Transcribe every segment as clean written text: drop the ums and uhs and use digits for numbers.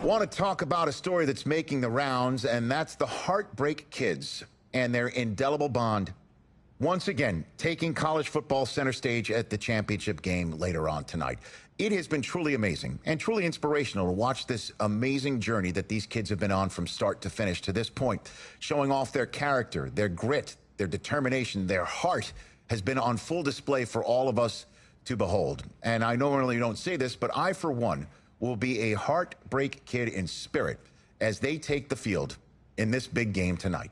want to talk about a story that's making the rounds, and that's the Heartbreak Kids and their indelible bond. Once again, taking college football center stage at the championship game later on tonight. It has been truly amazing and truly inspirational to watch this amazing journey that these kids have been on from start to finish to this point, showing off their character, their grit, their determination, their heart has been on full display for all of us to behold. And I normally don't say this, but I, for one, will be a Heartbreak Kid in spirit as they take the field in this big game tonight.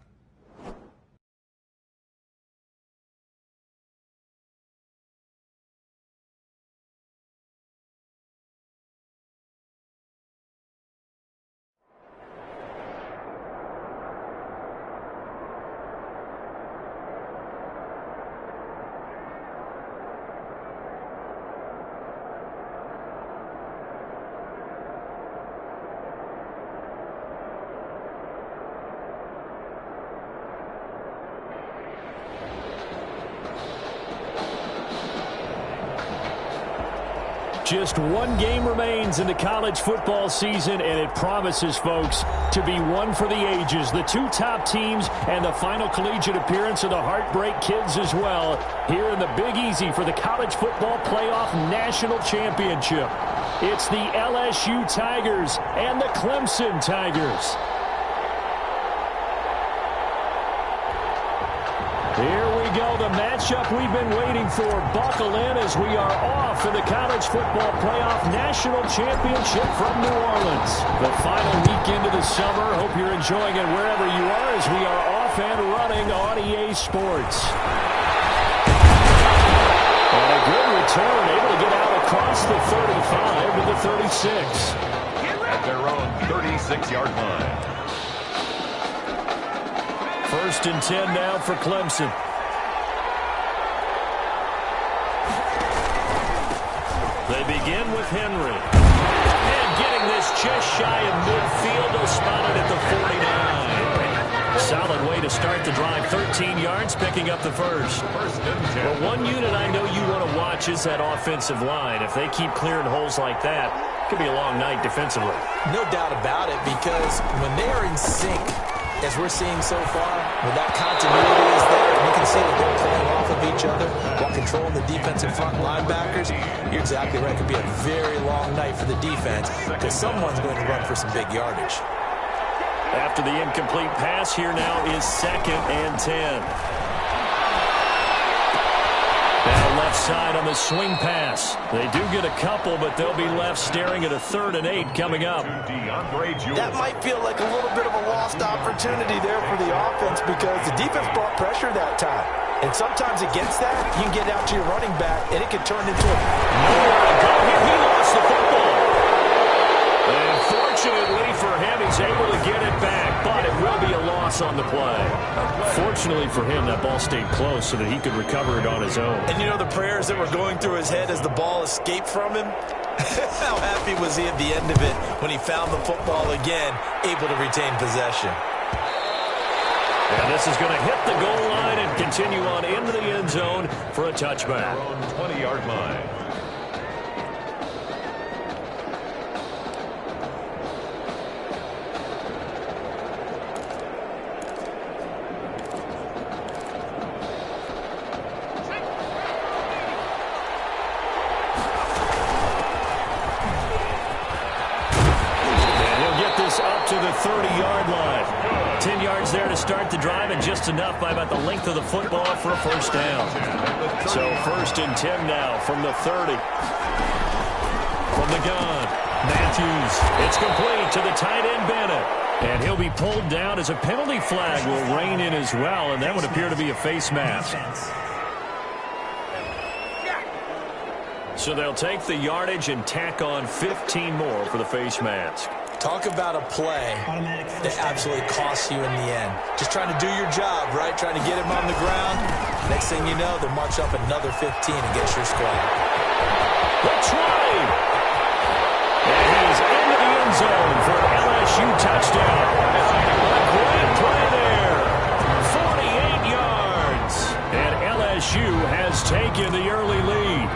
Just one game remains in the college football season, and it promises, folks, to be one for the ages. The two top teams and the final collegiate appearance of the Heartbreak Kids as well here in the Big Easy for the College Football Playoff National Championship. It's the LSU Tigers and the Clemson Tigers. Here we go, the matchup we've been waiting for. Buckle in as we are off in the College Football Playoff National Championship from New Orleans. The final weekend of the summer. Hope you're enjoying it wherever you are as we are off and running on EA Sports. And a good return, able to get out across the 35 to the 36. At their own 36-yard line. First and 10 now for Clemson. They begin with Henry. And getting this just shy of midfield, they'll spot it at the 49. Solid way to start the drive. 13 yards, picking up the first. But one unit I know you want to watch is that offensive line. If they keep clearing holes like that, it could be a long night defensively. No doubt about it, because when they are in sync, as we're seeing so far, when that continuity is there, you can see that they're playing off of each other while controlling the defensive front linebackers. You're exactly right. It could be a very long night for the defense because someone's going to run for some big yardage. After the incomplete pass, here now is 2nd and 10. Now left side on the swing pass. They do get a couple, but they'll be left staring at a 3rd and 8 coming up. That might feel like a little bit of a lost opportunity there for the offense because the defense brought pressure that time. And sometimes against that, you can get out to your running back, and it can turn into a... Nowhere to go here. He lost the football. And fortunately for him, he's able to get it back, but it will be a loss on the play. Fortunately for him, that ball stayed close so that he could recover it on his own. And you know the prayers that were going through his head as the ball escaped from him? How happy was he at the end of it when he found the football again, able to retain possession? And this is going to hit the goal line and continue on into the end zone for a touchback. 20-yard line. To the 30-yard line. 10 yards there to start the drive, and just enough by about the length of the football for a first down. So 1st and 10 now from the 30. From the gun, Matthews. It's complete to the tight end, Bennett. And he'll be pulled down as a penalty flag will rein in as well, and that would appear to be a face mask. So they'll take the yardage and tack on 15 more for the face mask. Talk about a play that absolutely costs you in the end. Just trying to do your job, right? Trying to get him on the ground. Next thing you know, they'll march up another 15 against your squad. That's right. And he's into the end zone for an LSU touchdown. A great play there. 48 yards. And LSU has taken the early lead.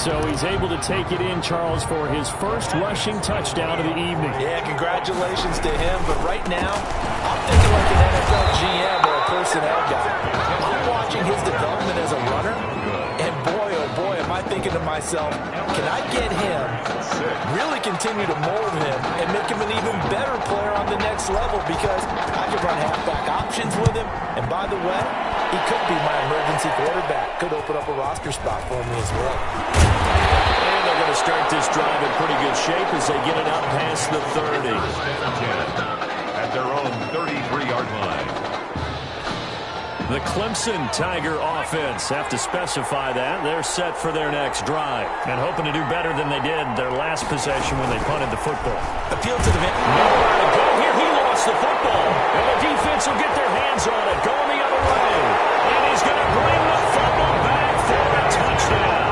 So he's able to take it in, Charles, for his first rushing touchdown of the evening. Yeah, congratulations to him. But right now, I'm thinking like an NFL GM or a personnel guy. I'm watching his development as a runner, and boy, oh boy, am I thinking to myself, can I get him, really continue to mold him, and make him an even better player on the next level? Because I could run halfback options with him, and by the way, he could be my emergency quarterback. Could open up a roster spot for me as well. And they're going to start this drive in pretty good shape as they get it out past the 30. At their own 33-yard line. The Clemson Tiger offense have to specify that. They're set for their next drive and hoping to do better than they did their last possession when they punted the football. Appeal to the man. Nowhere to go here. He lost the football. And the defense will get their hands on it. Going the other way. And he's going to bring the fumble back for a touchdown.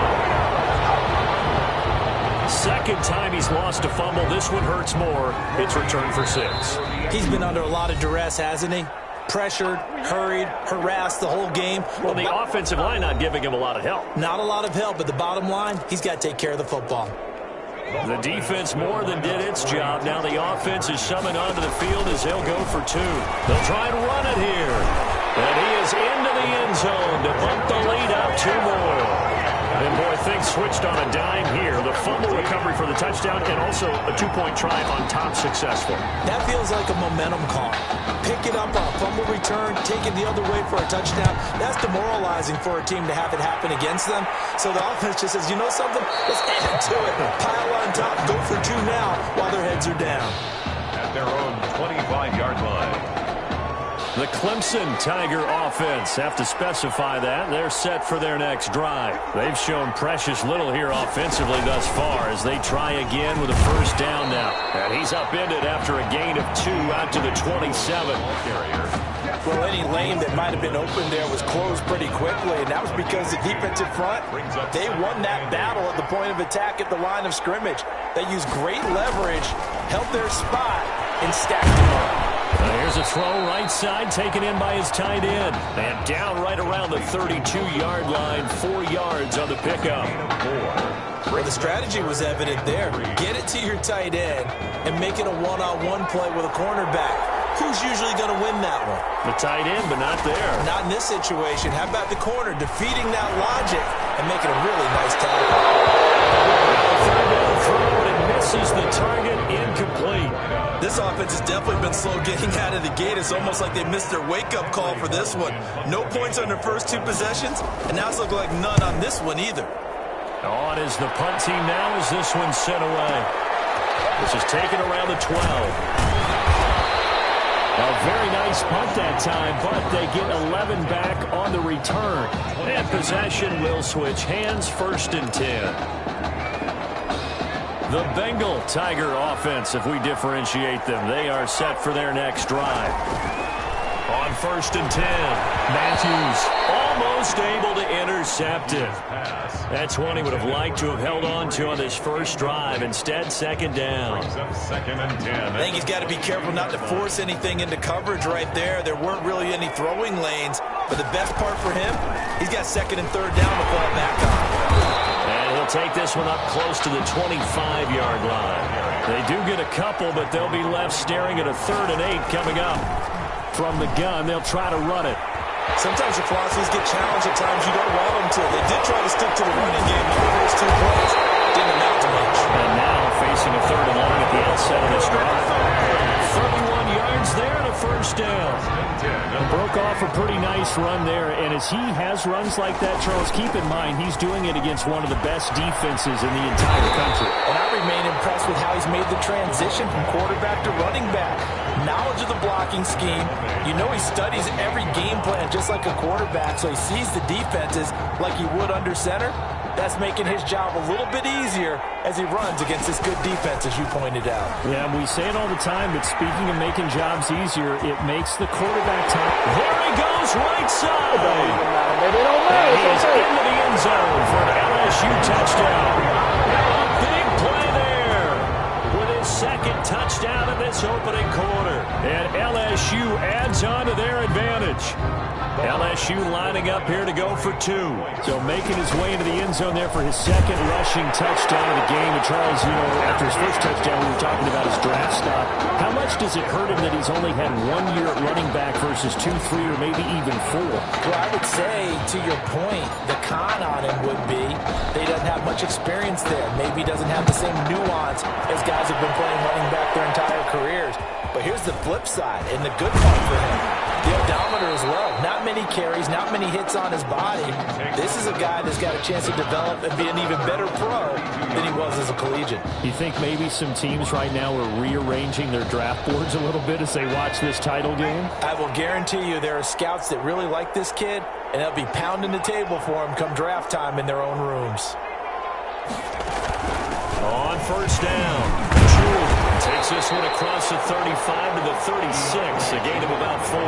Second time he's lost a fumble. This one hurts more. It's returned for 6. He's been under a lot of duress, hasn't he? Pressured, hurried, harassed the whole game. Well, the offensive line not giving him a lot of help. Not a lot of help, but the bottom line, he's got to take care of the football. The defense more than did its job. Now the offense is summoned onto the field as he'll go for 2. They'll try and run it here. And he is into the end zone to bump the lead up 2 more. And boy, things switched on a dime here. The fumble recovery for the touchdown and also a 2-point try on top successful. That feels like a momentum call. Pick it up on a fumble return, take it the other way for a touchdown. That's demoralizing for a team to have it happen against them. So the offense just says, you know something? Let's add to it. Pile on top, go for 2 now while their heads are down. At their own 25-yard line. The Clemson Tiger offense have to specify that. They're set for their next drive. They've shown precious little here offensively thus far as they try again with a first down now. And he's upended after a gain of 2 out to the 27. Well, any lane that might have been open there was closed pretty quickly, and that was because the defensive front, they won that battle at the point of attack at the line of scrimmage. They used great leverage, held their spot, and stacked them up. Here's a throw right side taken in by his tight end. And down right around the 32-yard line, 4 yards on the pickup. Well, the strategy was evident there. Get it to your tight end and make it a one-on-one play with a cornerback. Who's usually going to win that one? The tight end, but not there. Not in this situation. How about the corner defeating that logic and making a really nice tackle? Third down throw, and it misses the target, incomplete. This offense has definitely been slow getting out of the gate. It's almost like they missed their wake-up call for this one. No points on their first 2 possessions, and now it's looking like none on this one either. On is the punt team now as this one's sent away. This is taken around the 12. A very nice punt that time, but they get 11 back on the return. And possession will switch hands, 1st and 10. The Bengal Tiger offense, if we differentiate them, they are set for their next drive. On 1st and 10, Matthews almost able to intercept it. That's one he would have liked to have held on to on this first drive. Instead, 2nd down. 2nd and 10. I think he's got to be careful not to force anything into coverage right there. There weren't really any throwing lanes. But the best part for him, he's got 2nd and 3rd down to fall back on. And he'll take this one up close to the 25-yard line. They do get a couple, but they'll be left staring at a 3rd and 8 coming up. From the gun, they'll try to run it. Sometimes your philosophies get challenged at times you don't want them to. They did try to stick to the running game on the first 2 plays. Didn't amount to much. And now facing a 3rd and long at the outset of this drive. 31 yards there and a first down. And broke off a pretty nice run there. And as he has runs like that, Charles, keep in mind he's doing it against one of the best defenses in the entire country. And I remain impressed with how he's made the transition from quarterback to running back. Knowledge of the blocking scheme. You know he studies every game plan just like a quarterback, so he sees the defenses like he would under center. That's making his job a little bit easier as he runs against this good defense, as you pointed out. Yeah, we say it all the time, but speaking of making jobs easier, it makes the quarterback time. There he goes, right side. And he is into the end zone for an LSU touchdown. A big play there with his 2nd touchdown of this opening quarter. And LSU adds on to their advantage. LSU lining up here to go for 2. So making his way into the end zone there for his second rushing touchdown of the game. And Charles, you know, after his first touchdown, we were talking about his draft stock. How much does it hurt him that he's only had 1 year at running back versus 2, 3, or maybe even 4? Well, I would say, to your point, the con on him would be that he doesn't have much experience there. Maybe he doesn't have the same nuance as guys who've been playing running back their entire careers. But here's the flip side, and the good part for him. The odometer as well. Not many carries, not many hits on his body. This is a guy that's got a chance to develop and be an even better pro than he was as a collegiate. You think maybe some teams right now are rearranging their draft boards a little bit as they watch this title game? I will guarantee you there are scouts that really like this kid, and they'll be pounding the table for him come draft time in their own rooms. On first down, Jewell takes this one across the 35 to the 36, a gain of about 4.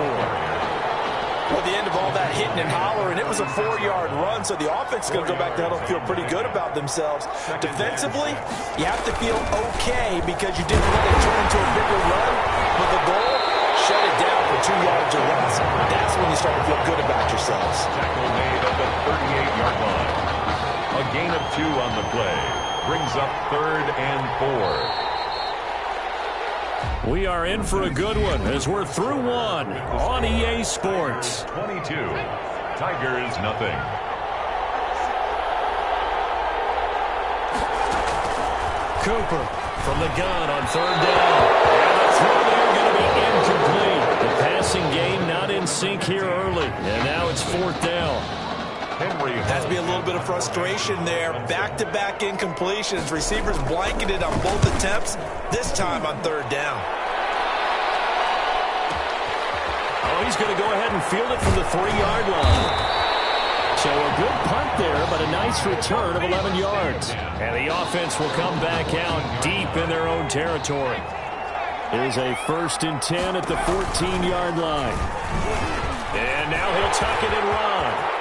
Well, the end of all that hitting and hollering, it was a 4-yard run, so the offense is going to go back to huddle and feel pretty good about themselves. Defensively, you have to feel okay because you didn't let it turn into a bigger run, but the goal, shut it down for 2 yards or less. That's when you start to feel good about yourselves. Tackle made at the 38-yard line. A gain of 2 on the play. Brings up 3rd and 4. We are in for a good one as we're through 1 on EA Sports. 22. Tigers nothing. Cooper from the gun on 3rd down. And the throw there going to be incomplete. The passing game not in sync here early. And now it's 4th down. Has to be a little bit of frustration there. Back-to-back incompletions. Receivers blanketed on both attempts, this time on 3rd down. Oh, he's going to go ahead and field it from the 3-yard line. So a good punt there, but a nice return of 11 yards. And the offense will come back out deep in their own territory. Here's a 1st and 10 at the 14-yard line. And now he'll tuck it and run.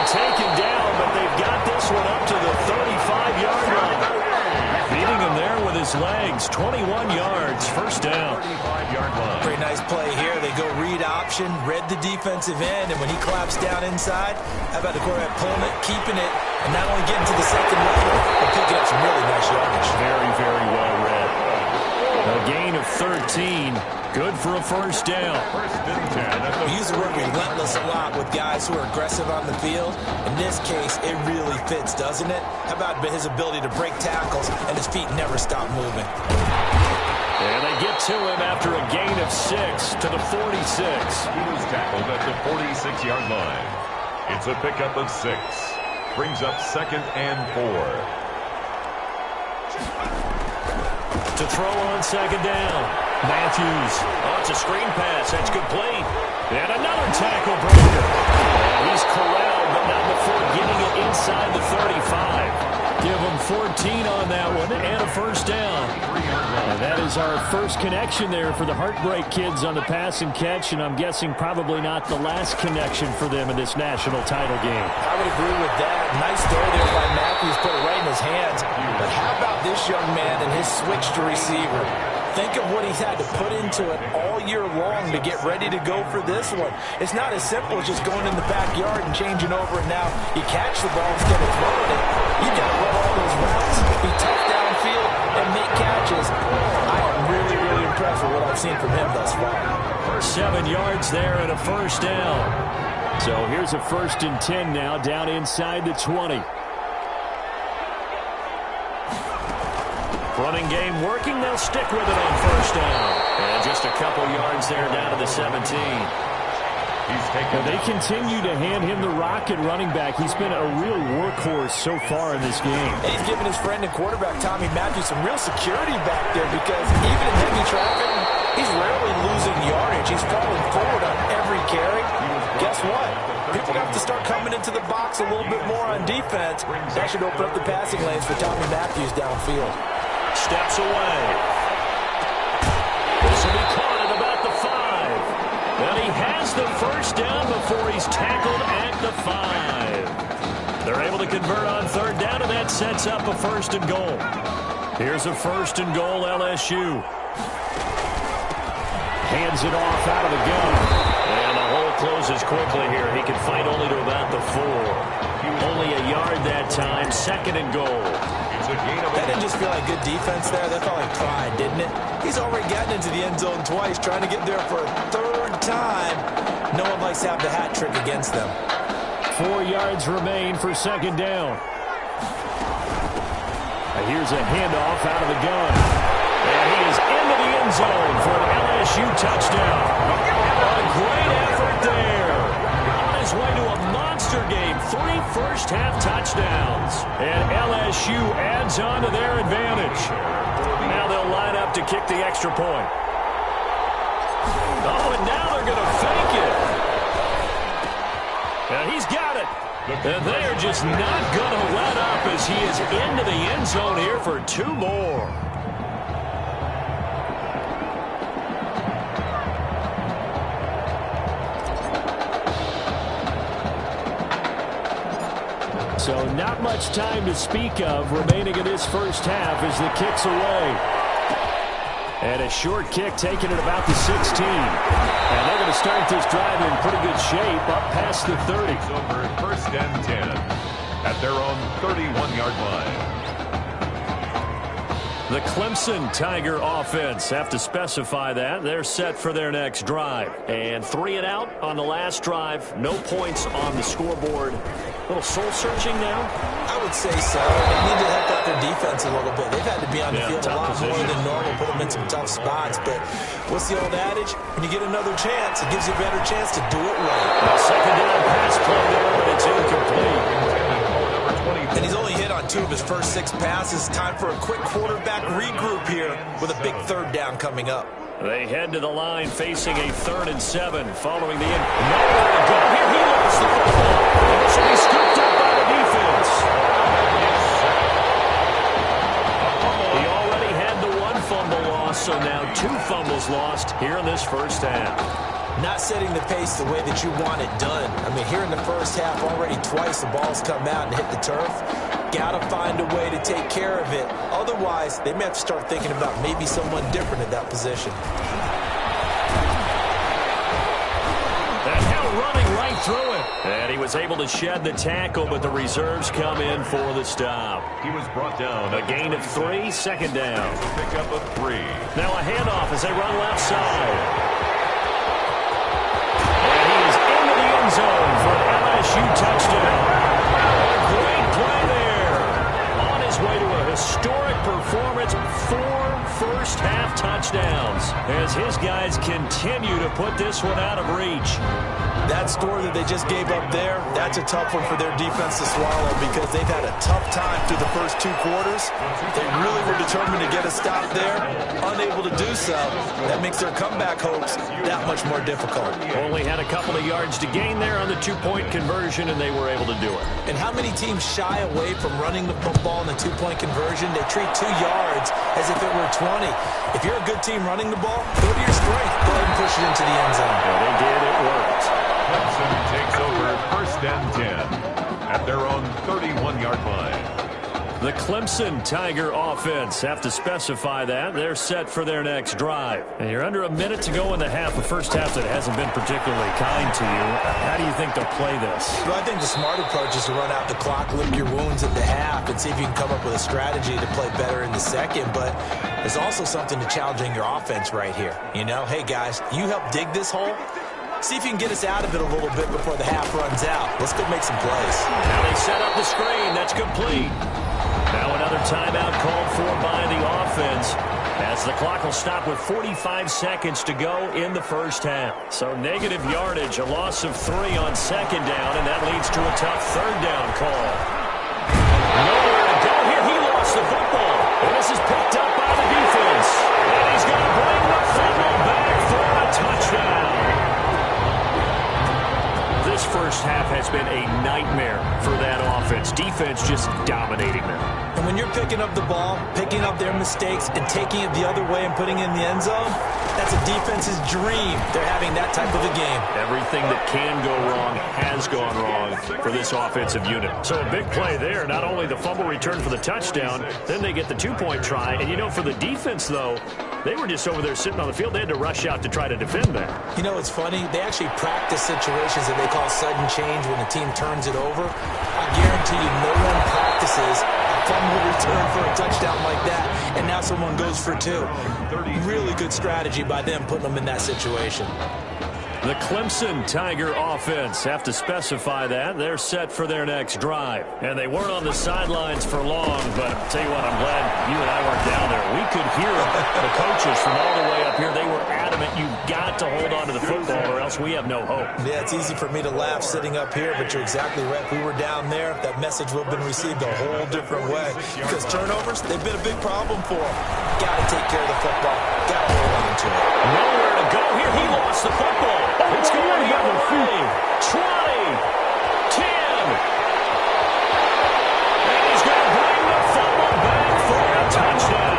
Taken down, but they've got this one up to the 35-yard line. Feeding him there with his legs. 21 yards, 1st down. 35-yard line. Pretty nice play here. They go read option, read the defensive end, and when he claps down inside, how about the quarterback pulling it, keeping it, and not only getting to the second level, but picking up some really nice yardage. Very, very well read. A gain of 13. Good for a 1st down. 1st and 10. We use the word relentless a lot with guys who are aggressive on the field. In this case, it really fits, doesn't it? How about his ability to break tackles and his feet never stop moving? And they get to him after a gain of 6 to the 46. He was tackled at the 46-yard line. It's a pickup of 6. Brings up 2nd and 4. To throw on 2nd down. Matthews. Oh, it's a screen pass. That's complete. And another tackle breaker. And he's corralled, but not before getting it inside the 35. Give him 14 on that one and a 1st down. And that is our first connection there for the Heartbreak Kids on the pass and catch, and I'm guessing probably not the last connection for them in this national title game. I would agree with that. Nice throw there by Matthews, put it right in his hands. But how about this young man and his switch to receiver? Think of what he's had to put into it all year long to get ready to go for this one. It's not as simple as just going in the backyard and changing over, and now you catch the ball instead of throwing it. You got to run all those routes, be tough downfield, and make catches. I am really, really impressed with what I've seen from him thus far. 7 yards there and a 1st down. So here's a 1st and 10 now, down inside the 20. Running game working. They'll stick with it on 1st down. And just a couple yards there down to the 17. They continue to hand him the rock at running back. He's been a real workhorse so far in this game. And he's given his friend and quarterback, Tommy Matthews, some real security back there because even in heavy traffic, he's rarely losing yardage. He's falling forward on every carry. Guess what? People have to start coming into the box a little bit more on defense. That should open up the passing lanes for Tommy Matthews downfield. Steps away. This will be caught at about the 5. And he has the 1st down before he's tackled at the 5. They're able to convert on 3rd down, and that sets up a 1st and goal. Here's a 1st and goal, LSU. Hands it off out of the gun. And closes quickly here. He can fight only to about the 4. Only a yard that time. 2nd and goal. That didn't just feel like good defense there. That felt like pride, didn't it? He's already gotten into the end zone twice, trying to get there for a 3rd time. No one likes to have the hat trick against them. 4 yards remain for 2nd down. Here's a handoff out of the gun. And he is into the end zone for an LSU touchdown. A great effort there. On his way to a monster game. 3 first-half touchdowns. And LSU adds on to their advantage. Now they'll line up to kick the extra point. Oh, and now they're going to fake it. And he's got it. And they are just not going to let up as he is into the end zone here for 2 more. So not much time to speak of remaining in this first half as the kick's away. And a short kick taken at about the 16. And they're going to start this drive in pretty good shape up past the 30. Over 1st and 10 at their own 31-yard line. The Clemson Tiger offense have to specify that. They're set for their next drive. And 3 and out on the last drive. No points on the scoreboard. A little soul-searching now? I would say so. They need to help out their defense a little bit. They've had to be on the field a lot more than normal, put them in some tough spots. But what's the old adage? When you get another chance, it gives you a better chance to do it right. A 2nd down pass play there, but it's incomplete. And he's only hit on 2 of his first 6 passes. Time for a quick quarterback regroup here with a big 3rd down coming up. They head to the line facing a 3rd and 7 following the end. Nowhere to go. Here he lost the football. And this will be scooped up by the defense. He already had the 1 fumble loss, so now 2 fumbles lost here in this first half. Not setting the pace the way that you want it done. I mean, here in the first half, already twice the ball's come out and hit the turf. Got to find a way to take care of it. Otherwise, they may have to start thinking about maybe someone different at that position. And now running right through it. And he was able to shed the tackle, but the reserves come in for the stop. He was brought down. A gain of 3, 2nd down. Pick up of 3. Now a handoff as they run left side. Zone for an LSU touchdown. A great play there. On his way to a historic performance, 4 first-half touchdowns as his guys continue to put this one out of reach. That score that they just gave up there, that's a tough one for their defense to swallow because they've had a tough time through the first 2 quarters. They really were determined to get a stop there, unable to do so. That makes their comeback hopes that much more difficult. Only had a couple of yards to gain there on the 2-point conversion, and they were able to do it. And how many teams shy away from running the football in the 2-point conversion? They treat 2 yards as if it were 20. If you're a good team running the ball, go to your strength. Go ahead and push it into the end zone. Yeah, they did. It worked. Clemson takes over 1st and 10 at their own 31-yard line. The Clemson Tiger offense have to specify that. They're set for their next drive. And you're under a minute to go in the half, the first half that hasn't been particularly kind to you. How do you think they'll play this? Well, I think the smart approach is to run out the clock, lick your wounds at the half, and see if you can come up with a strategy to play better in the second. But there's also something to challenging your offense right here. You know, hey, guys, you help dig this hole. See if you can get us out of it a little bit before the half runs out. Let's go make some plays. Now they set up the screen. That's complete. Now another timeout called for by the offense as the clock will stop with 45 seconds to go in the first half. So negative yardage, a loss of 3 on 2nd down, and that leads to a tough 3rd down call. Nowhere to go here. He lost the football, and this is picked up by the defense. And he's going to bring the football back for a touchdown. This first half has been a nightmare for that offense. offense. Defense just dominating them. And when you're picking up the ball, picking up their mistakes, and taking it the other way and putting it in the end zone, that's a defense's dream. They're having that type of a game. Everything that can go wrong has gone wrong for this offensive unit. So a big play there. Not only the fumble return for the touchdown, then they get the two-point try. And, you know, for the defense, though, they were just over there sitting on the field. They had to rush out to try to defend that. You know, it's funny. They actually practice situations that they call sudden change when the team turns it over. I guarantee you no one practices a fumble return for a touchdown like that, and now someone goes for two. Really good strategy by them putting them in that situation. The Clemson Tiger offense have to specify that. They're set for their next drive. And they weren't on the sidelines for long, but I'll tell you what, I'm glad you and I weren't down there. We could hear the coaches from all the way up here. They were adamant, you've got to hold on to the football or else we have no hope. Yeah, it's easy for me to laugh sitting up here, but you're exactly right. If we were down there, that message would have been received a whole different way. Because turnovers, they've been a big problem for them. Got to take care of the football. Got to hold on to it. Nowhere to go here. He lost the football. It's going the other way. 20, 10. And he's going to bring the football back for a touchdown.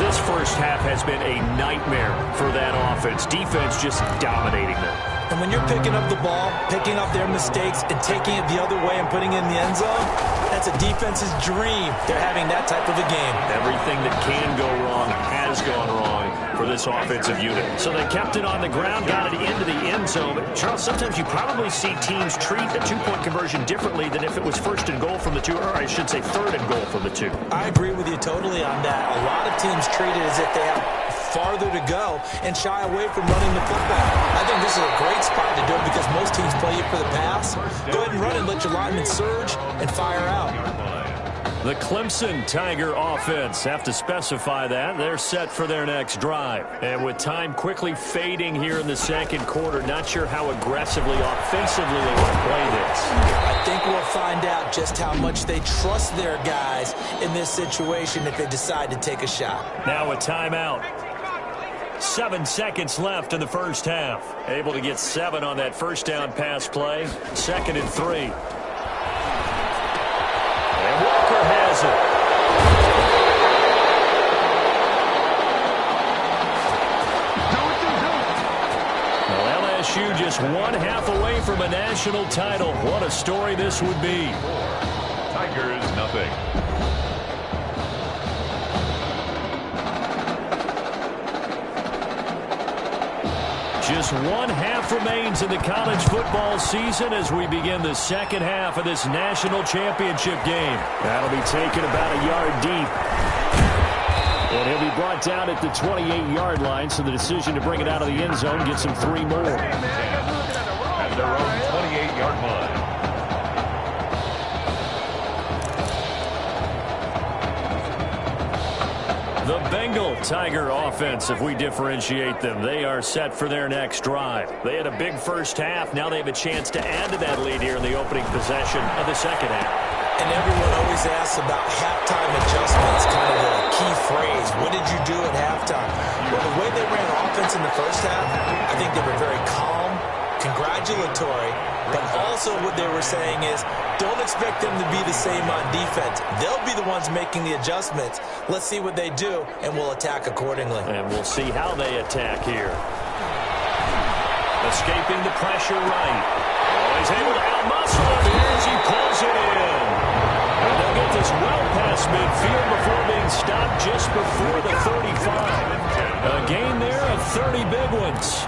This first half has been a nightmare for that offense. Defense just dominating them. And when you're picking up the ball, picking up their mistakes, and taking it the other way and putting it in the end zone, that's a defense's dream. They're having that type of a game. Everything that can go wrong has gone wrong for this offensive unit. So they kept it on the ground, got it into the end zone. But, Charles, sometimes you probably see teams treat a two-point conversion differently than if it was first and goal from the two, or I should say third and goal from the two. I agree with you totally on that. A lot of teams treat it as if they have farther to go and shy away from running the football. I think this is a great spot to do it because most teams play you for the pass. Go ahead and run and let your linemen surge and fire out. The Clemson Tiger offense have to specify that. They're set for their next drive. And with time quickly fading here in the second quarter, not sure how aggressively, offensively they want to play this. I think we'll find out just how much they trust their guys in this situation if they decide to take a shot. Now a timeout. 7 seconds left in the first half. Able to get 7 on that first down pass play. 2nd and 3. And Walker has it. Well, LSU just 1/2 away from a national title. What a story this would be. Tigers, nothing. Just 1/2 remains in the college football season as we begin the second half of this national championship game. That'll be taken about a yard deep. And he'll be brought down at the 28-yard line, so the decision to bring it out of the end zone gets him 3 more. At their own 28-yard line. The Bengal Tiger offense, if we differentiate them, they are set for their next drive. They had a big first half. Now they have a chance to add to that lead here in the opening possession of the second half. And everyone always asks about halftime adjustments, kind of the key phrase. What did you do at halftime? Well, the way they ran offense in the first half, I think they were very calm, congratulatory, but also what they were saying is, don't expect them to be the same on defense. They'll be the ones making the adjustments. Let's see what they do, and we'll attack accordingly. And we'll see how they attack here. Escaping the pressure right. Oh, he's able to outmuscle him as he pulls it in. And they'll get this well past midfield before being stopped just before the 35. A gain there of 30 big ones.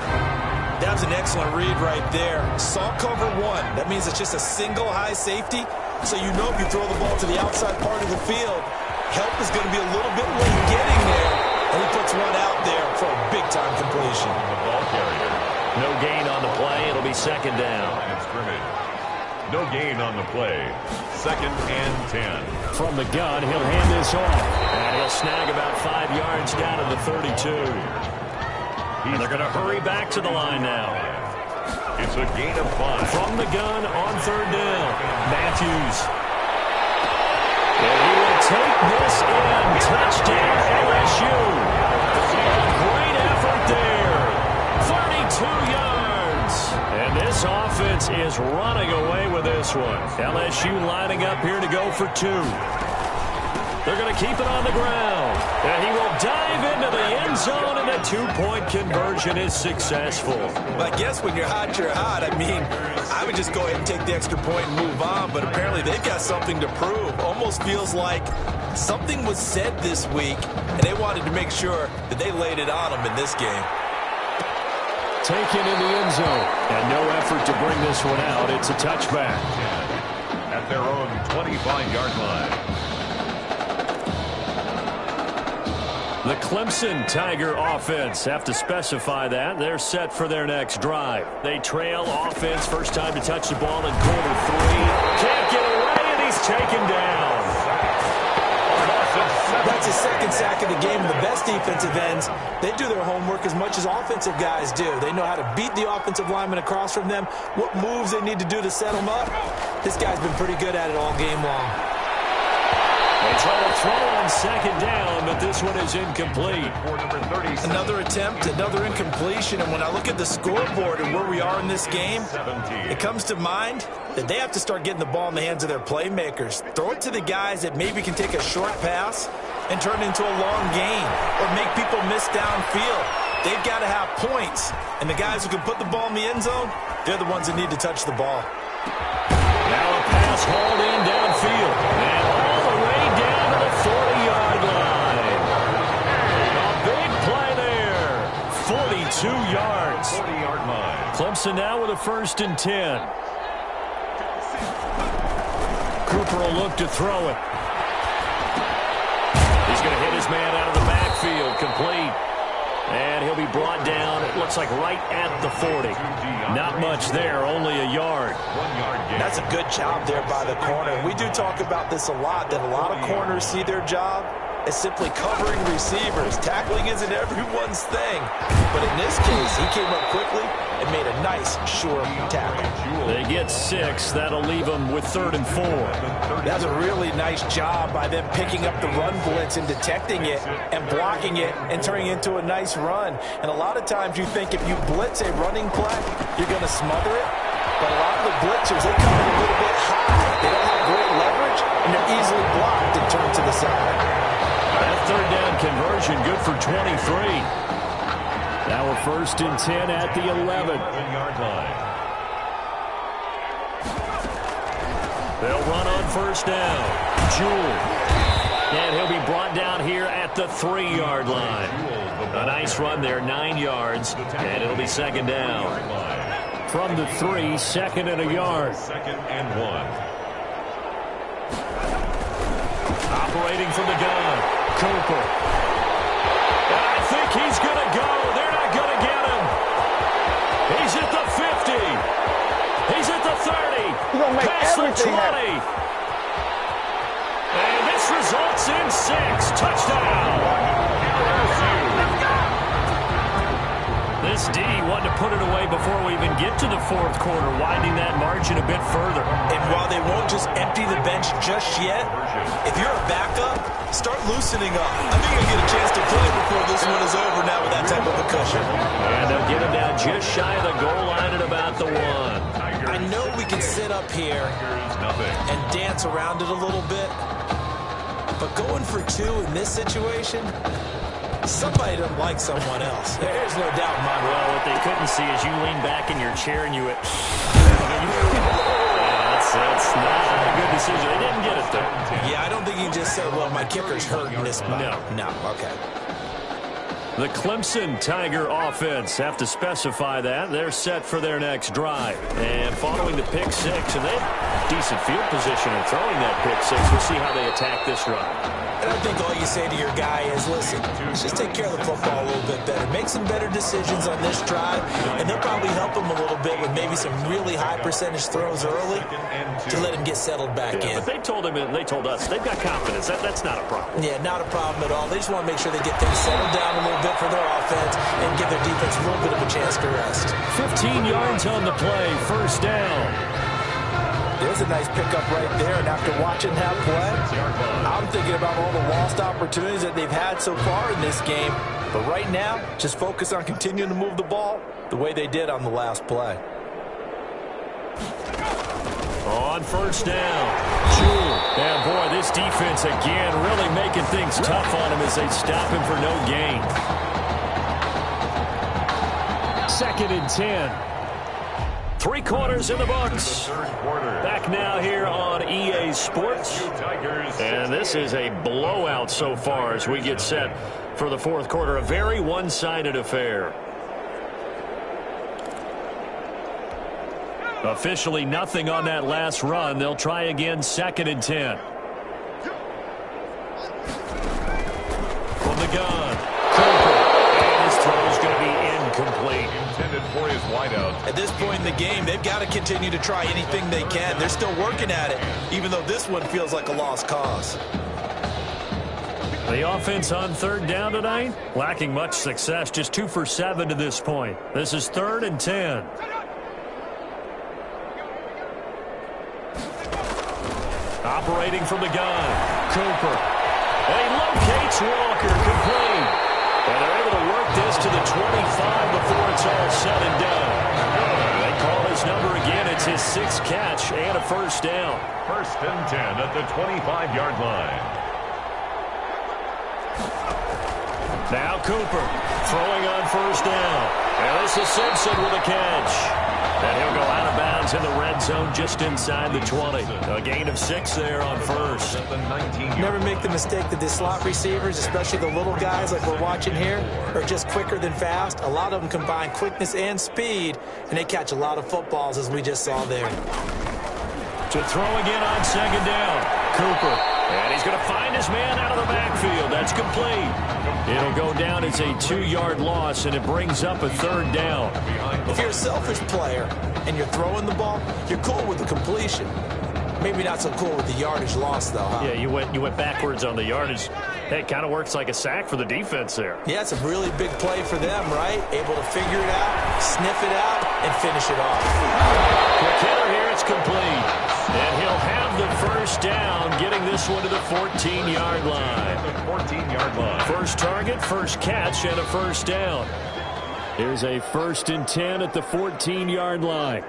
That was an excellent read right there. Saw cover 1. That means it's just a single high safety. So you know if you throw the ball to the outside part of the field, help is going to be a little bit late getting there. And he puts one out there for a big-time completion. The ball carrier. No gain on the play. It'll be second down. Line of scrimmage. No gain on the play. 2nd and 10. From the gun, he'll hand this off. And he'll snag about 5 yards down to the 32. And they're going to hurry back to the line now. It's a gain of 5. From the gun on 3rd down. Matthews. And he will take this in. Touchdown LSU. A great effort there. 32 yards. And this Louisville's offense is running away with this one. LSU lining up here to go for two. They're going to keep it on the ground. And he will dive into the end zone, and the two-point conversion is successful. Well, I guess when you're hot, you're hot. I mean, I would just go ahead and take the extra point and move on, but apparently they've got something to prove. Almost feels like something was said this week, and they wanted to make sure that they laid it on them in this game. Taken in the end zone, and no effort to bring this one out. It's a touchback. At their own 25-yard line. The Clemson Tiger offense have to specify that. They're set for their next drive. They trail offense. First time to touch the ball in quarter three. Can't get away, and he's taken down. That's his second sack of the game. And the best defensive ends, they do their homework as much as offensive guys do. They know how to beat the offensive lineman across from them, what moves they need to do to set them up. This guy's been pretty good at it all game long. They try to throw on second down, but this one is incomplete. Another attempt, another incompletion, and when I look at the scoreboard and where we are in this game, it comes to mind that they have to start getting the ball in the hands of their playmakers. Throw it to the guys that maybe can take a short pass and turn it into a long gain or make people miss downfield. They've got to have points, and the guys who can put the ball in the end zone, they're the ones that need to touch the ball. Now a pass hauled in downfield, and all the way down to the 40-yard line. A big play there. 42 yards. 40-yard line. Clemson now with a 1st and 10. Cooper will look to throw it. He's going to hit his man out of the backfield, complete. And he'll be brought down, it looks like right at the 40. Not much there, only a yard. 1 yard gain. That's a good job there by the corner. We do talk about this a lot, that a lot of corners see their job as simply covering receivers. Tackling isn't everyone's thing. But in this case, he came up quickly and made a nice, sure tackle. They get 6. That'll leave them with 3rd and 4. That's a really nice job by them picking up the run blitz and detecting it and blocking it and turning it into a nice run. And a lot of times you think if you blitz a running play, you're going to smother it. But a lot of the blitzers, they come in a little bit high. They don't have great leverage, and they're easily blocked and turned to the side. That 3rd down conversion, good for 23. Now we're 1st and 10 at the 11. 11-yard line. They'll run on 1st down. Jewell. And he'll be brought down here at the 3-yard line. A nice run there, 9 yards, and it'll be 2nd down. From the 3, 2nd and a yard. 2nd and 1. Operating from the gun, Cooper. And I think he's going to go. They're not going to get him. He's at the 50. He's at the 30. He's going to make past the 20. happen. And this results in 6. Touchdown. This D wanted to put it away before we even get to the 4th quarter, widening that margin a bit further. And while they won't just empty the bench just yet, if you're a backup, start loosening up. I think you'll get a chance to play before this one is over now with that type of a cushion. And they'll get him down just shy of the goal line at about the 1. I know we can sit up here and dance around it a little bit, but going for 2 in this situation, somebody doesn't like someone else. There's no doubt in my mind. Well, what they couldn't see is you lean back in your chair and you went, that's not a good decision. They didn't get it, though. Yeah, I don't think you can just say, well, my kicker's hurt in this spot. No, okay. The Clemson Tiger offense have to specify that. They're set for their next drive. And following the pick 6, and they have decent field position in throwing that pick 6. We'll see how they attack this run. And I think all you say to your guy is, listen, let's just take care of the football a little bit better. Make some better decisions on this drive, and they'll probably help him a little bit with maybe some really high percentage throws early to let him get settled back in. But they told him, and they told us, they've got confidence. That's not a problem. Yeah, not a problem at all. They just want to make sure they get things settled down a little bit for their offense and give their defense a little bit of a chance to rest. 15 yards on the play, 1st down. There's a nice pickup right there, and after watching that play, I'm thinking about all the lost opportunities that they've had so far in this game. But right now, just focus on continuing to move the ball the way they did on the last play. On first down, Jewell. And boy, this defense again really making things tough on him as they stop him for no gain. 2nd and 10. 3 quarters in the books. Back now here on EA Sports. And this is a blowout so far as we get set for the 4th quarter. A very one-sided affair. Officially nothing on that last run. They'll try again 2nd and 10. From the gun, Cooper. And his throw is going to be incomplete. Intended for his wideout. At this point in the game, they've got to continue to try anything they can. They're still working at it, even though this one feels like a lost cause. The offense on 3rd down tonight, lacking much success, just 2 for 7 to this point. This is 3rd and 10. Operating from the gun, Cooper. And he locates Walker, complete. And they're able to work this to the 25 before it's all said and done. They call his number again. It's his 6th catch and a first down. 1st and 10 at the 25-yard line. Now Cooper throwing on first down. And this is Simpson with a catch. And he'll go out of bounds in the red zone just inside the 20. A gain of 6 there on first. Never make the mistake that the slot receivers, especially the little guys like we're watching here, are just quicker than fast. A lot of them combine quickness and speed, and they catch a lot of footballs, as we just saw there. To throw again on 2nd down, Cooper. And he's going to find his man out of the backfield. That's complete. It'll go down as a 2-yard loss, and it brings up a 3rd down. If you're a selfish player and you're throwing the ball, you're cool with the completion. Maybe not so cool with the yardage loss, though, huh? Yeah, you went backwards on the yardage. Hey, it kind of works like a sack for the defense there. Yeah, it's a really big play for them, right? Able to figure it out, sniff it out, and finish it off. Quick hitter here, it's complete. And he'll have the first down, getting this one to the 14-yard line. The 14-yard line. First target, first catch, and a first down. Here's a 1st and 10 at the 14-yard line.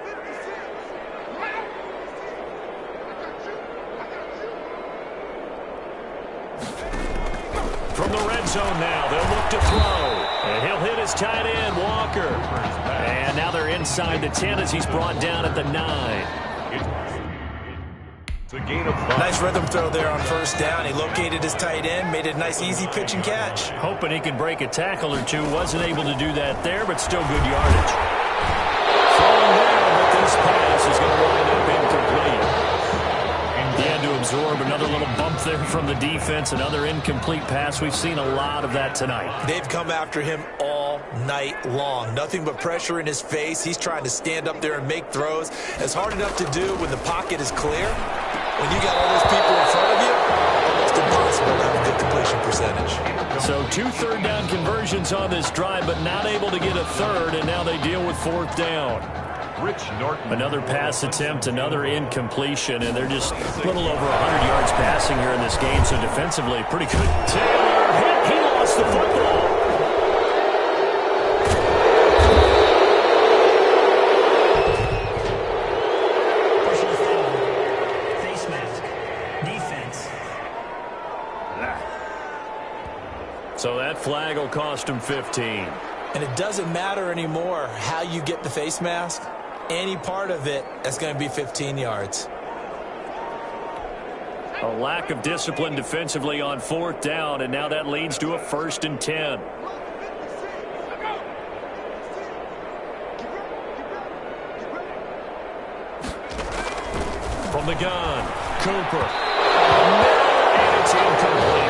From the red zone now, they'll look to throw. And he'll hit his tight end, Walker. And now they're inside the 10 as he's brought down at the 9. It's a gain of 5. Nice rhythm throw there on first down. He located his tight end, made it a nice easy pitch and catch. Hoping he could break a tackle or two. Wasn't able to do that there, but still good yardage. Throwing there, but this pass is going to wind up incomplete. He had to absorb another little bump there from the defense. Another incomplete pass. We've seen a lot of that tonight. They've come after him all night long. Nothing but pressure in his face. He's trying to stand up there and make throws. It's hard enough to do when the pocket is clear. When you got all those people in front of you, almost impossible to have a good completion percentage. So 2 third down conversions on this drive, but not able to get a third, and now they deal with 4th down. Rich Norton. Another pass attempt, another incompletion, and they're just a little over 100 yards passing here in this game, so defensively pretty good. Taylor hit. He lost the football. So that flag will cost him 15. And it doesn't matter anymore how you get the face mask. Any part of it, that's going to be 15 yards. A lack of discipline defensively on 4th down, and now that leads to a 1st and 10. From the gun, Cooper. And it's incomplete.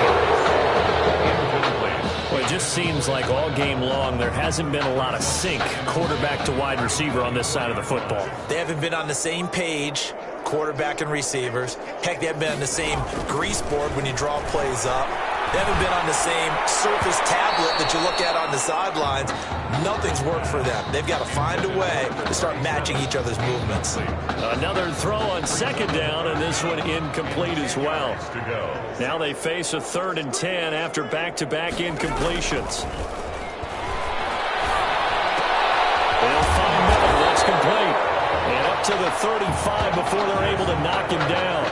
Well, it just seems like all game long there hasn't been a lot of sync quarterback to wide receiver on this side of the football. They haven't been on the same page, quarterback and receivers. Heck, they haven't been on the same grease board when you draw plays up. They haven't been on the same Surface tablet that you look at on the sidelines. Nothing's worked for them. They've got to find a way to start matching each other's movements. Another throw on 2nd down, and this one incomplete as well. Now they face a 3rd and 10 after back-to-back incompletions. They'll find Miller. That's complete. And up to the 35 before they're able to knock him down.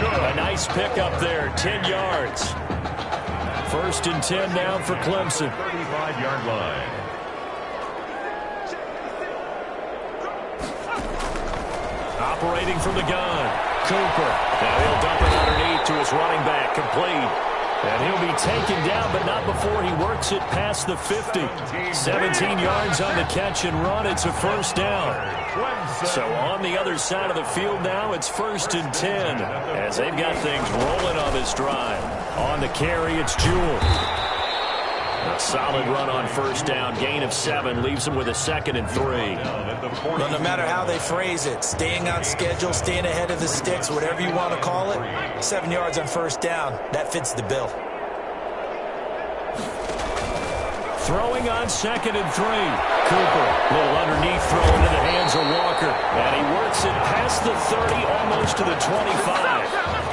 A nice pickup there, 10 yards. 1st and 10 now for Clemson. 35-yard line. Operating from the gun, Cooper. Now he'll dump it underneath to his running back, complete. And he'll be taken down, but not before he works it past the 50. 17 yards on the catch and run. It's a 1st down. So on the other side of the field now, it's 1st and 10 as they've got things rolling on this drive. On the carry, it's Jewell. A solid run on 1st down. Gain of 7 leaves them with a 2nd and 3. Well, no matter how they phrase it, staying on schedule, staying ahead of the sticks, whatever you want to call it, 7 yards on 1st down, that fits the bill. Throwing on 2nd and 3. Cooper, little underneath throw into the hands of Walker. And he works it past the 30, almost to the 25.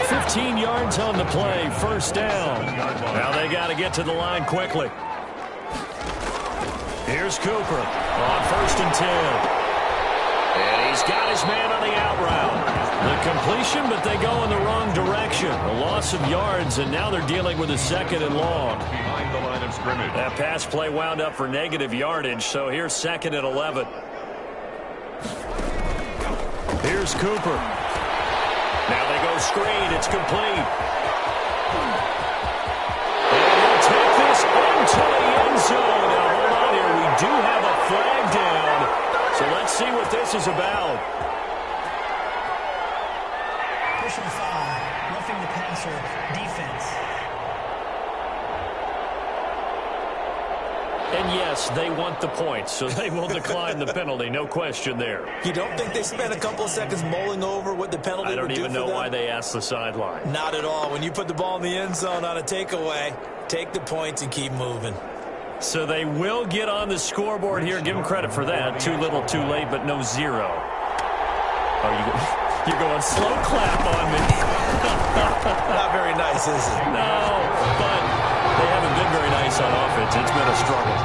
15 yards on the play, 1st down. Now they got to get to the line quickly. Here's Cooper on 1st and 10. And he's got his man on the out route. The completion, but they go in the wrong direction. A loss of yards, and now they're dealing with a 2nd and long. Behind the line of scrimmage. That pass play wound up for negative yardage, so here's 2nd and 11. Here's Cooper. Now they go screen. It's complete. And he'll take this into the end zone. Now, hold on here. We do have a flag down. So let's see what this is about. Personal foul, roughing the passer, defense. And yes, they want the points, so they will decline the penalty. No question there. You don't think they spent a couple of seconds mulling over what the penalty would do for them? I don't even know why they asked the sideline. Not at all. When you put the ball in the end zone on a takeaway, take the points and keep moving. So they will get on the scoreboard here. Give them credit for that. Too little, too late, but no 0. Oh, you're going slow clap on me. Not very nice, is it? No, but they haven't been very nice on offense. It's been a struggle.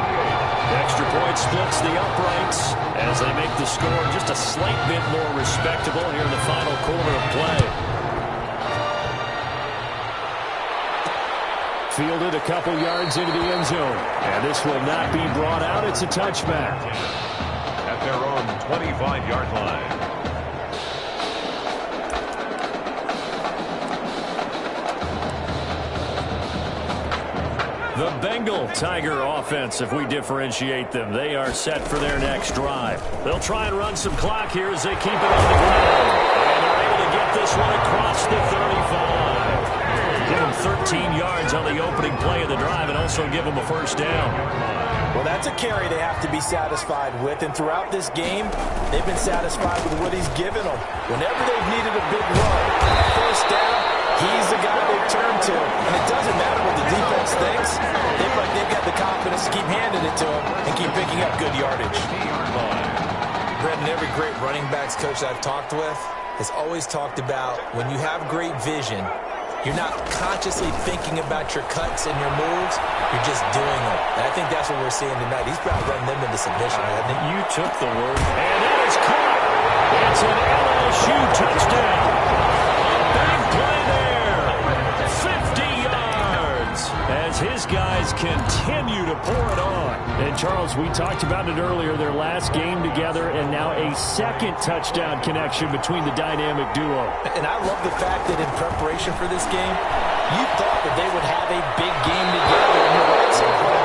The extra point splits the uprights as they make the score just a slight bit more respectable here in the final quarter of play. Fielded a couple yards into the end zone. And this will not be brought out. It's a touchback. At their own 25-yard line. The Bengal Tiger offense, if we differentiate them, they are set for their next drive. They'll try and run some clock here as they keep it on the ground. And they're able to get this one across the 35. Give them 13 yards on the opening play of the drive and also give them a 1st down. Well, that's a carry they have to be satisfied with. And throughout this game, they've been satisfied with what he's given them. Whenever they've needed a big run, 1st down, he's the guy they turn to. And it doesn't matter what the defense thinks. They've got the confidence to keep handing it to him and keep picking up good yardage. Brendan, every great running backs coach I've talked with has always talked about when you have great vision, you're not consciously thinking about your cuts and your moves. You're just doing them. And I think that's what we're seeing tonight. He's about running them into submission, hasn't he? You took the word. And it is caught. It's an LSU touchdown. Big play there. 50 yards as his guys continue to pour it on. And, Charles, we talked about it earlier, their last game together, and now a 2nd touchdown connection between the dynamic duo. And I love the fact that in preparation for this game, you thought that they would have a big game together, and you're right so far.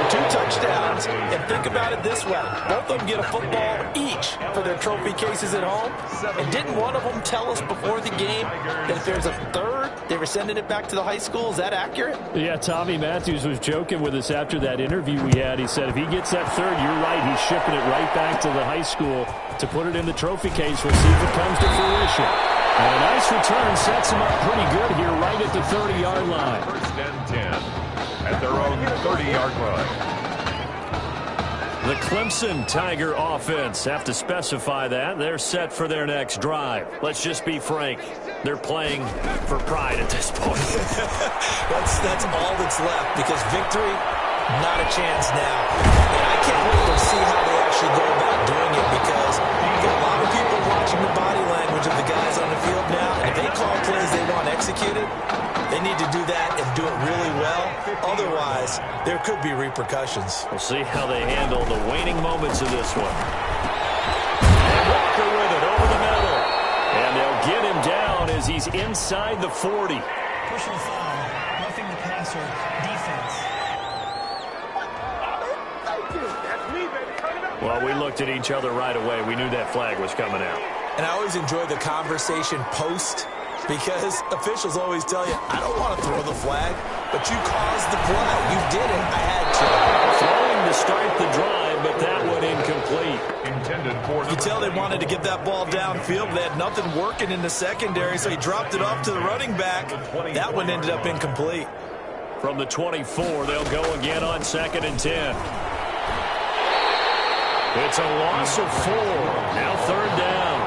2 touchdowns, and think about it this way. Both of them get a football each for their trophy cases at home. And didn't one of them tell us before the game that if there's a 3rd, they were sending it back to the high school? Is that accurate? Yeah, Tommy Matthews was joking with us after that interview we had. He said if he gets that 3rd, you're right, he's shipping it right back to the high school to put it in the trophy case. We'll see if it comes to fruition. And a nice return sets him up pretty good here right at the 30-yard line. 1st and 10 at their own 30-yard line. The Clemson Tiger offense, have to specify that. They're set for their next drive. Let's just be frank. They're playing for pride at this point. That's all that's left, because victory, not a chance now. And I can't wait to see how they actually go about doing it, because a lot of people watch watching the body language of the guys on the field now. And if they call plays they want executed, they need to do that and do it really well. Otherwise, there could be repercussions. We'll see how they handle the waning moments of this one. And Walker with it over the middle. And they'll get him down as he's inside the 40. Pushing the foul. Roughing the passer. Defense. Well, we looked at each other right away. We knew that flag was coming out. And I always enjoy the conversation post, because officials always tell you, I don't want to throw the flag, but you caused the play. You did it. I had to. Throwing to start the drive, but that one incomplete. Intended for You tell they wanted to get that ball downfield. They had nothing working in the secondary, so he dropped it off to the running back. That one ended up incomplete. From the 24, they'll go again on 2nd and 10. It's a loss of 4. Now 3rd down.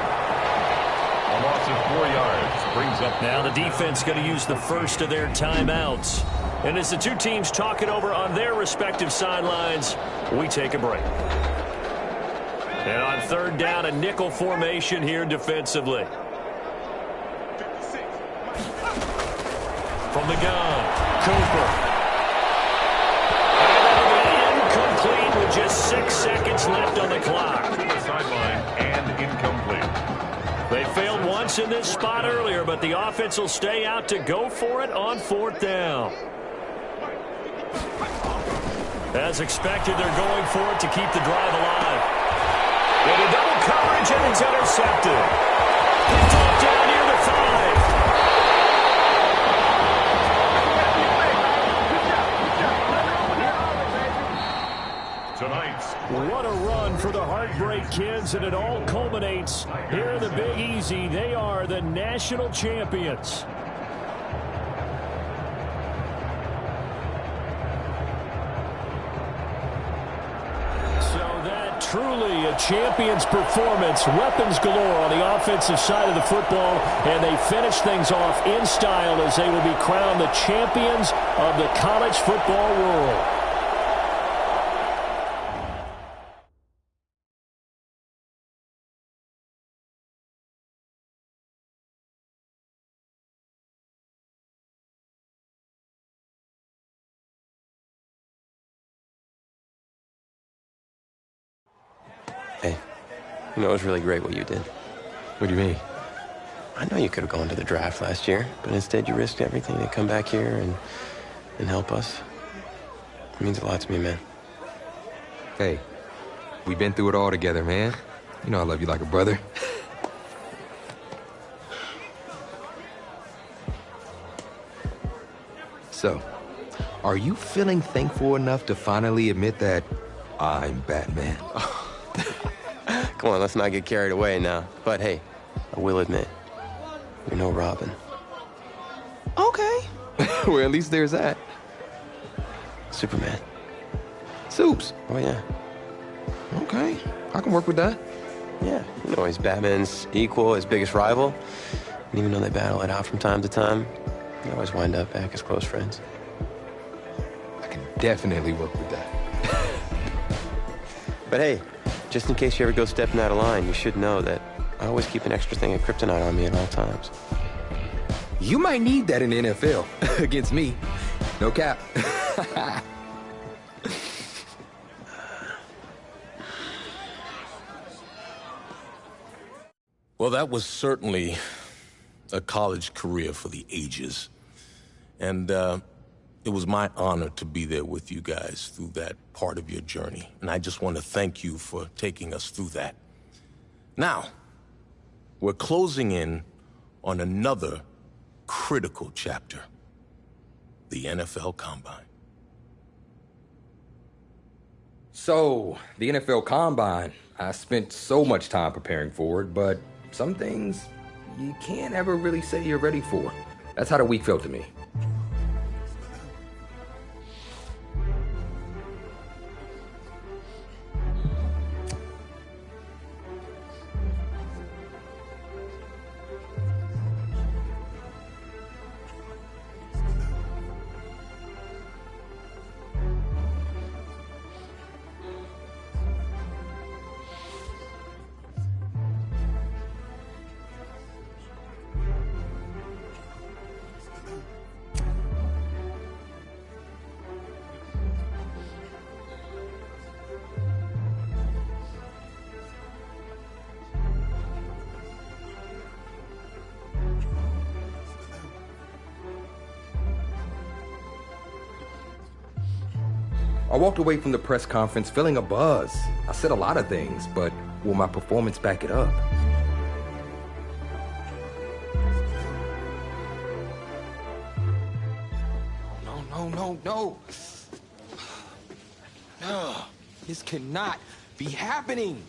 a loss of 4 yards. Brings up now the defense going to use the first of their timeouts. And as the two teams talk it over on their respective sidelines, we take a break. And on 3rd down, a nickel formation here defensively. From the gun, Cooper. Incomplete with just 6 seconds left on the clock. to the sideline and incomplete. They failed once in this spot earlier, but the offense will stay out to go for it on 4th down. As expected, they're going for it to keep the drive alive. Into double coverage, and it's intercepted. Picked off down near the 5. What a run for the Heartbreak Kids, and it all culminates here in the Big Easy. They are the national champions. Truly a champion's performance. Weapons galore on the offensive side of the football, and they finish things off in style as they will be crowned the champions of the college football world. Hey, you know, it was really great what you did. What do you mean? I know you could have gone to the draft last year, but instead you risked everything to come back here and help us. It means a lot to me, man. Hey, we've been through it all together, man. You know I love you like a brother. So, are you feeling thankful enough to finally admit that I'm Batman? Come on, let's not get carried away now. But hey, I will admit, you're no Robin. Okay. Well, at least there's that. Superman. Soups. Oh, yeah. Okay, I can work with that. Yeah, you know, he's Batman's equal, his biggest rival. And even though they battle it out from time to time, they always wind up back as close friends. I can definitely work with that. But hey, just in case you ever go stepping out of line, you should know that I always keep an extra thing of kryptonite on me at all times. You might need that in the NFL. Against me. No cap. Well, that was certainly a college career for the ages. And it was my honor to be there with you guys through that part of your journey. And I just want to thank you for taking us through that. Now, we're closing in on another critical chapter, the NFL Combine. So, the NFL Combine. I spent so much time preparing for it, but some things you can't ever really say you're ready for. That's how the week felt to me. I walked away from the press conference feeling a buzz. I said a lot of things, but will my performance back it up? No. No, this cannot be happening.